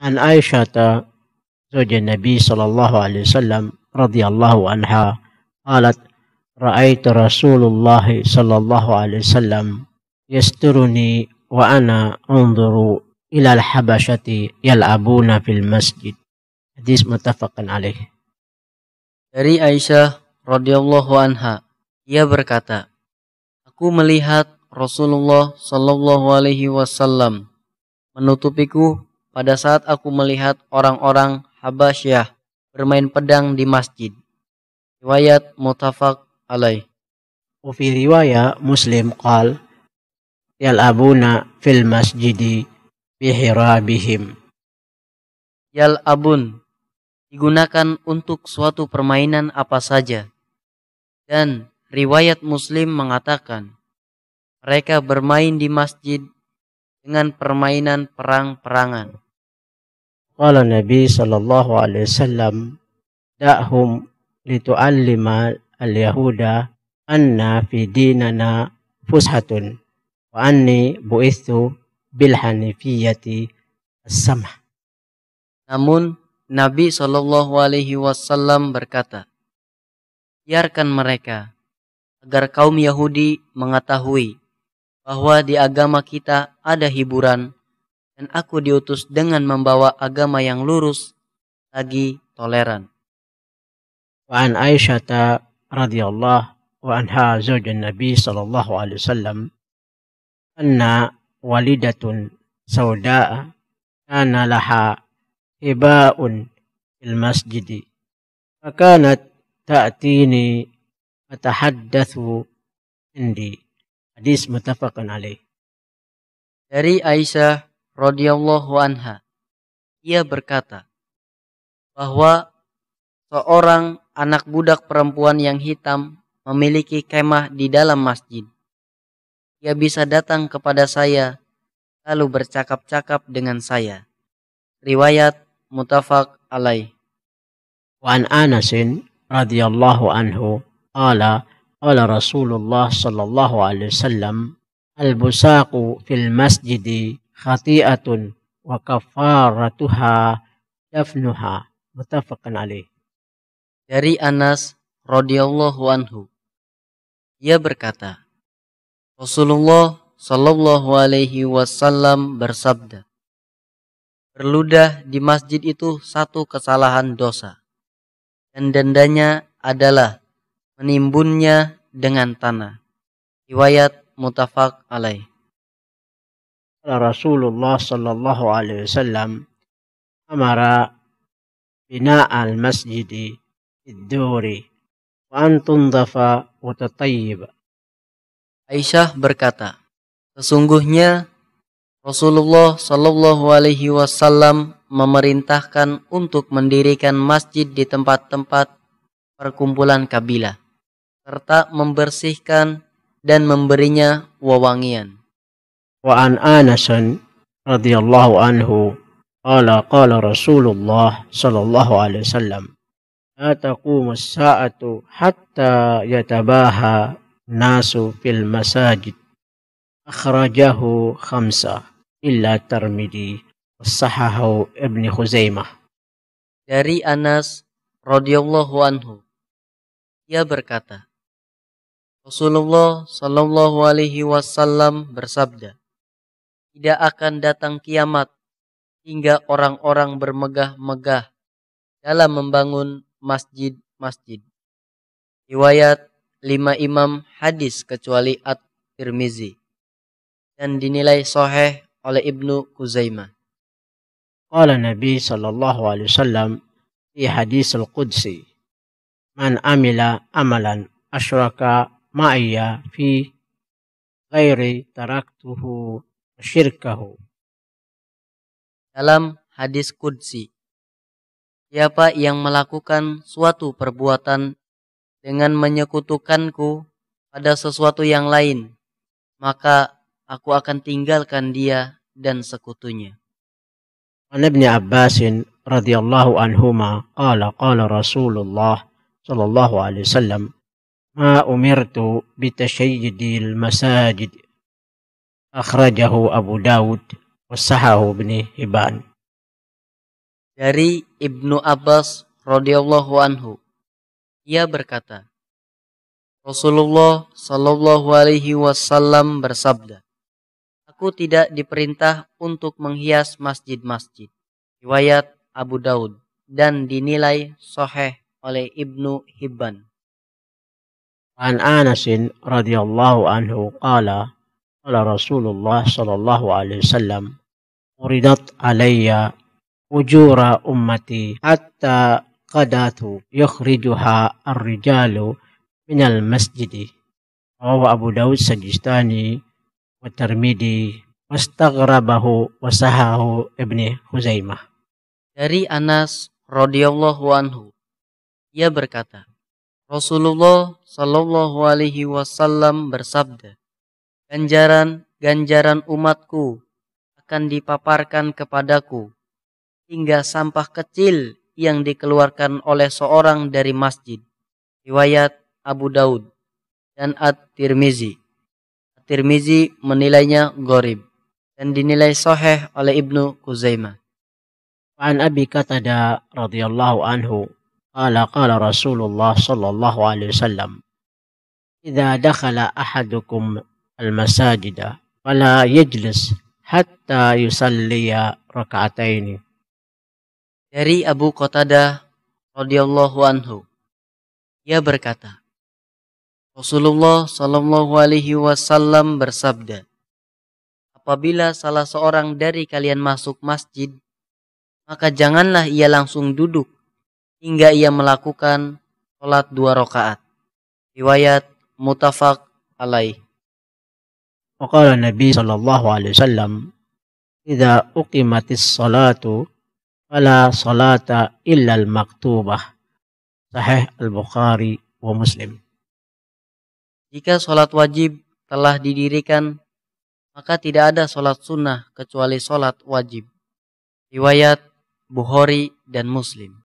An Aisyah زوج النبي صلى الله عليه وسلم رضي الله عنها قالت رأيت رسول الله صلى الله عليه وسلم يسترني وأنا أنظر إلى الحبشة يلعبون في المسجد. Hadis muttafaqun alaih. Dari Aisyah radhiyallahu anha, ia berkata, aku melihat Rasulullah sallallahu alaihi wasallam menutupiku pada saat aku melihat orang-orang Habasyah bermain pedang di masjid. Riwayat muttafaq alaih. وفي رواية مسلم قال يلعبون في المسجد بحرابهم. Yal'abun digunakan untuk suatu permainan apa saja. Dan riwayat Muslim mengatakan mereka bermain di masjid dengan permainan perang-perangan. Qala Nabi sallallahu alaihi wasallam da'hum litu'allima al-yahuda anna fi dinana fushatun wa anni bu'ithu bil hanifiyyati as-samh. Namun Nabi Shallallahu Alaihi Wasallam berkata, biarkan mereka agar kaum Yahudi mengetahui bahwa di agama kita ada hiburan dan aku diutus dengan membawa agama yang lurus lagi toleran. Wa an Aisyah radhiyallahu anha zawj Nabi sallallahu alaihi wasallam anna walidatun sauda'a kana laha hiba'un fil masjid fakanat ta'tini atahaddatsu indi. Hadis muttafaqun alaih. Dari Aisyah radhiyallahu anha, ia berkata bahwa seorang anak budak perempuan yang hitam memiliki kemah di dalam masjid. Ia bisa datang kepada saya lalu bercakap-cakap dengan saya. Riwayat muttafaq alaih. Wa an Anas radhiyallahu anhu qala qala Rasulullah sallallahu alaihi wasallam al-busaqu fil masjidi khati'atun wa kafaratuha dafnuha. Muttafaqun alaih. Dari Anas radhiyallahu anhu, ia berkata, Rasulullah sallallahu alaihi wasallam bersabda, berludah di masjid itu satu kesalahan dosa, dan dendanya adalah menimbunnya dengan tanah. Riwayat muttafaq alaih. Rasulullah sallallahu alaihi wasallam amara bina al-masjidi fid-duri wa an tundafa wa tatayyib. Aisyah berkata, sesungguhnya Rasulullah sallallahu alaihi wasallam memerintahkan untuk mendirikan masjid di tempat-tempat perkumpulan kabilah serta membersihkan dan memberinya wewangian. Wa an Anas radhiyallahu anhu qala Rasulullah sallallahu alaihi wasallam la taqumu as-sa'atu hatta yatabaha nasu fil masajid akhrajahu khamsah illa Tirmidzi wassahahu Ibnu Khuzaimah. Dari Anas radhiyallahu anhu, ia berkata, Rasulullah sallallahu alaihi wasallam bersabda, tidak akan datang kiamat hingga orang-orang bermegah-megah dalam membangun masjid-masjid. Riwayat 5 imam hadis kecuali At-Tirmizi dan dinilai sahih oleh Ibnu Khuzaimah. Qala Nabi sallallahu alaihi wasallam fi hadis al-Qudsi man amila amalan asyraka ma'iyya fi ghairi taraktuhu syirkahu. Dalam hadis Qudsi, siapa yang melakukan suatu perbuatan dengan menyekutukanku pada sesuatu yang lain, maka aku akan tinggalkan dia dan sekutunya. An Ibnu Abbas radhiyallahu anhuma qala Rasulullah sallallahu alaihi wasallam ma umirtu bitashayyidil masajid akhrajahu Abu Dawud wassahahu Ibnu Hibban. Dari Ibnu Abbas radhiyallahu anhu, ia berkata, Rasulullah Shallallahu alaihi wasallam bersabda, "Aku tidak diperintah untuk menghias masjid-masjid." Riwayat Abu Daud dan dinilai sahih oleh Ibnu Hibban. An Anas radhiyallahu anhu qala qala Rasulullah sallallahu alaihi wasallam uridat alayya ujura ummati hatta qadatu yukhrijuha ar-rijalu minal masjidi. Rawahu Abu Daud Sajistani wa Tirmidzi wastaghrabahu wa sahahu Ibnu Khuzaimah. Dari Anas radhiyallahu anhu, ia berkata, Rasulullah Shallallahu alaihi wasallam bersabda, ganjaran umatku akan dipaparkan kepadaku hingga sampah kecil yang dikeluarkan oleh seorang dari masjid. Riwayat Abu Daud dan At-Tirmizi. At-Tirmizi menilainya gharib dan dinilai sahih oleh Ibnu Khuzaimah. An Abi Qatadah radhiyallahu anhu qala qala Rasulullah sallallahu alaihi wasallam idza dakhala ahadukum al-masajida fala yajlis hatta yusalliya raka'ataini. Dari Abu Qatadah radhiyallahu anhu, ia berkata, Rasulullah Shallallahu alaihi wasallam bersabda, apabila salah seorang dari kalian masuk masjid, maka janganlah ia langsung duduk hingga ia melakukan salat 2 rakaat. Riwayat muttafaq alaih. Waqala Nabi sallallahu alaihi wasallam idza uqimatis salatu fala salata illa al-maktubah. Sahih Al-Bukhari wa Muslim. Jika salat wajib telah didirikan, maka tidak ada salat sunnah kecuali salat wajib. Riwayat Bukhari dan Muslim.